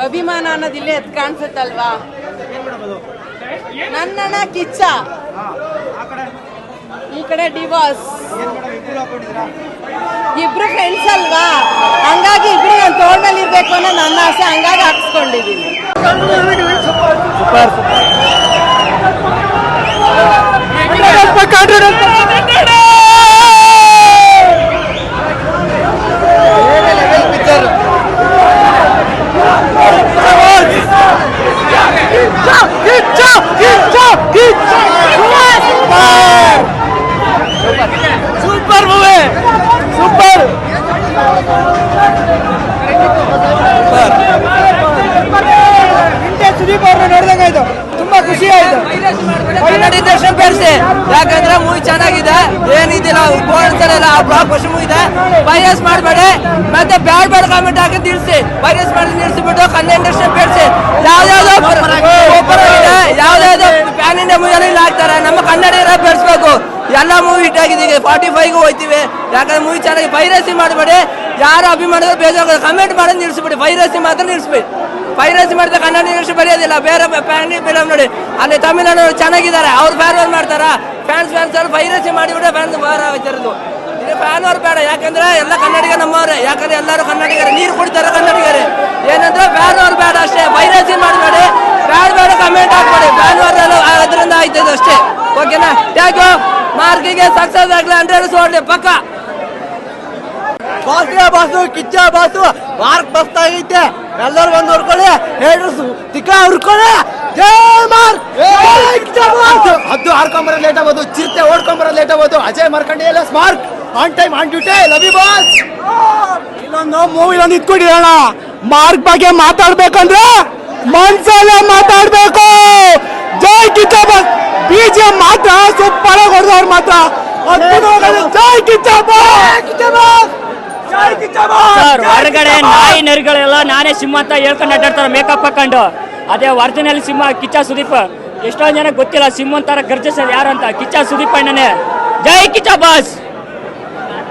ಅಭಿಮಾನ ಅನ್ನೋದು ಇಲ್ಲೇ ಎದ್ ಕಾಣಿಸುತ್ತಲ್ವಾ. ನನ್ನಣ್ಣ ಕಿಚ್ಚ, ಈ ಕಡೆ ಡಿವಾಸ್. ಇಬ್ರು ಫ್ರೆಂಡ್ಸ್ ಅಲ್ವಾ, ಹಂಗಾಗಿ ಇಬ್ರು ನಾನು ತೋಳ್ಮೇಲೆ ಇರ್ಬೇಕು ಅನ್ನೋ ನನ್ನ ಆಸೆ, ಹಂಗಾಗಿ ಹಾಕ್ಸ್ಕೊಂಡಿದ್ದೀನಿ. Super movie, super. ಸುದೀಪ್ ಅವ್ರನ್ನ ನೋಡಿದಂಗಾಯ್ತು, ತುಂಬಾ ಖುಷಿ ಆಯ್ತು. ಕನ್ನಡಿ ದರ್ಶನ ಪೇರಿಸಿ, ಯಾಕಂದ್ರೆ ಮೂವಿ ಚೆನ್ನಾಗಿದೆ, ಏನಿದಿಲ್ಲ ಬೋರ್ಡ್ಸಲ್ಲ ಬ್ಲಾಕ್ ಖುಷಿ ಮೂವಿ ಇದೆ. ವೈರಸ್ ಮಾಡಬೇಡಿ, ಮತ್ತೆ ಬ್ಯಾಡ್ ಬ್ಯಾಡ್ ಕಾಮೆಂಟ್ ಹಾಕಿ ನಿಲ್ಸಿ, ವೈರಸ್ ಮಾಡಿ ನಿಲ್ಸಿಬಿಟ್ಟು ಕನ್ನಡ ದರ್ಶನ ಪೇರಿಸಿ. ಯಾವ್ದಾವ್ದೋ ಯಾವ್ದಾವ್ದೋ ಪ್ಯಾನ್ ಇಂಡಿಯಾ ಮೂವಿಯಲ್ಲಿ ಇಲ್ಲ ಹಾಕ್ತಾರೆ, ನಮ್ಮ ಕನ್ನಡ ಬೆಳೆಸ್ಬೇಕು. ಎಲ್ಲ ಮೂವಿ ಹಿಟ್ ಆಗಿದ್ದೀವಿ, 45ಗೂ ಹೋಗ್ತೀವಿ. ಯಾಕಂದ್ರೆ ಮೂವಿ ಚೆನ್ನಾಗಿ. ಪೈರಸಿ ಮಾಡಬೇಡಿ, ಯಾರು ಅಭಿಮಾನಿಗಳು ಬೇಜಾರು ಕಮೆಂಟ್ ಮಾಡೋದು ನಿಲ್ಸ್ಬಿಡಿ, ಪೈರಸಿ ಮಾತ್ರ ನಿಲ್ಸ್ಬಿಡಿ. ಪೈರಸಿ ಮಾಡಿದ್ರೆ ಕನ್ನಡ ಇಂಡಸ್ಟ್ರಿ ಬರೆಯೋದಿಲ್ಲ. ಬೇರೆ ಪ್ಯಾನ್ ಫಿಲಮ್ ನೋಡಿ, ಅಲ್ಲಿ ತಮಿಳ್ನಾಡು ಚೆನ್ನಾಗಿದ್ದಾರೆ, ಅವ್ರು ಫೇರ್ವೆಲ್ ಮಾಡ್ತಾರ. ಫ್ಯಾನ್ಸ್ ಅವ್ರು ಪೈರಸಿ ಮಾಡಿಬಿಟ್ಟು ಫ್ಯಾನ್ಸ್ ಬಾರ ಆಗ್ತಿರೋದು. ಇದು ಫ್ಯಾನ್ ಅವ್ರು ಬೇಡ, ಯಾಕಂದ್ರೆ ಎಲ್ಲ ಕನ್ನಡಿಗ ನಮ್ಮವ್ರೆ, ಯಾಕಂದ್ರೆ ಎಲ್ಲರೂ ಕನ್ನಡಿಗರೇ, ನೀರು ಕುಡಿತಾರೆ ಕನ್ನಡಿಗರೇ. ಏನಂದ್ರೆ ಫ್ಯಾನ್ ಅವ್ರು ಬೇಡ ಅಷ್ಟೇ, ಪೈರಸಿ ಮಾಡಬೇಡಿ, ಬೇಡ ಕಮೆಂಟ್ ಹಾಕ್ಬೇಡಿ. ಫ್ಯಾನ್ ಅವ್ರೆಲ್ಲ ಅದರಿಂದ ಆಯ್ತದೆ ಅಷ್ಟೇ, ಓಕೆನಾ? ಯಾಕೋ ಮಾರ್ಕಿಗೆ ಸಕ್ಸಸ್ ಆಗ್ಲಿ 100 ಸೋಡ್ಲಿ ಪಕ್ಕ. ಬಾಸು ಕಿಚ್ಚ ಬಾಸು ಮಾರ್ಕ್ ಮಸ್ತ್ ಆಗೈತೆ, ಎಲ್ಲರೂ ಬಂದು ಹೊಡ್ಕೊಳ್ಳಿ, ಹೇಳರ್ಸ್ ತಿಕ್ಕ ಹುಡ್ಕೊಳ್ಳಿ. ಜೈ ಮಾರ್ಕ್, ಹದ್ದು ಹಾರ್ಕೊಂಬರೋದು ಲೇಟ್ ಆಗ್ಬೋದು, ಚಿರತೆ ಓಡ್ಕೊಂಬರೋದು ಲೇಟ್ ಆಗ್ಬೋದು. ಅಜಯ್ ಮಾರ್ಕಂಡೆ ಎಲ್ಲ smart on time on duty, love you boss. ಇಲ್ಲೊಂದು ಮೂವಿ ಒಂದು ಇಟ್ಕೊಂಡಿರೋಣ, ಮಾರ್ಕ್ ಬಗ್ಗೆ ಮಾತಾಡ್ಬೇಕಂದ್ರೆ ಮನ್ಸಲ್ಲೇ ಮಾತಾಡ್ಬೇಕು. ಜೈ ಕಿಚ್ಚ ಬಾಸ್, BGM ಮಾತ್ರ ಸೂಪರ್ ಆಗಿ ಹೊಡೆದವ್ರು ಮಾತ್ರ. ಜೈ ಕಿಚ್ಚ ಬಾಸ್. ಸರ್, ಹೊರಗಡೆ ನಾಯಿ ನರಿಗಳೆಲ್ಲ ನಾನೇ ಸಿಂಹ ಅಂತ ಹೇಳ್ಕೊಂಡು ಅಡ್ಡಾಡ್ತಾರೆ ಮೇಕಪ್ ಹಾಕೊಂಡು. ಅದೇ ಒರಿಜಿನಲ್ ಸಿಂಹ ಕಿಚ್ಚ ಸುದೀಪ್. ಎಷ್ಟೊಂದು ಜನ ಗೊತ್ತಿಲ್ಲ ಸಿಂಹ ಅಂತಾರ ಗರ್ಜಿಸೋದು ಯಾರು ಅಂತ. ಕಿಚ್ಚ ಸುದೀಪ್ ಅಣ್ಣನೇ. ಜೈ ಕಿಚ್ಚ ಬಾಸ್.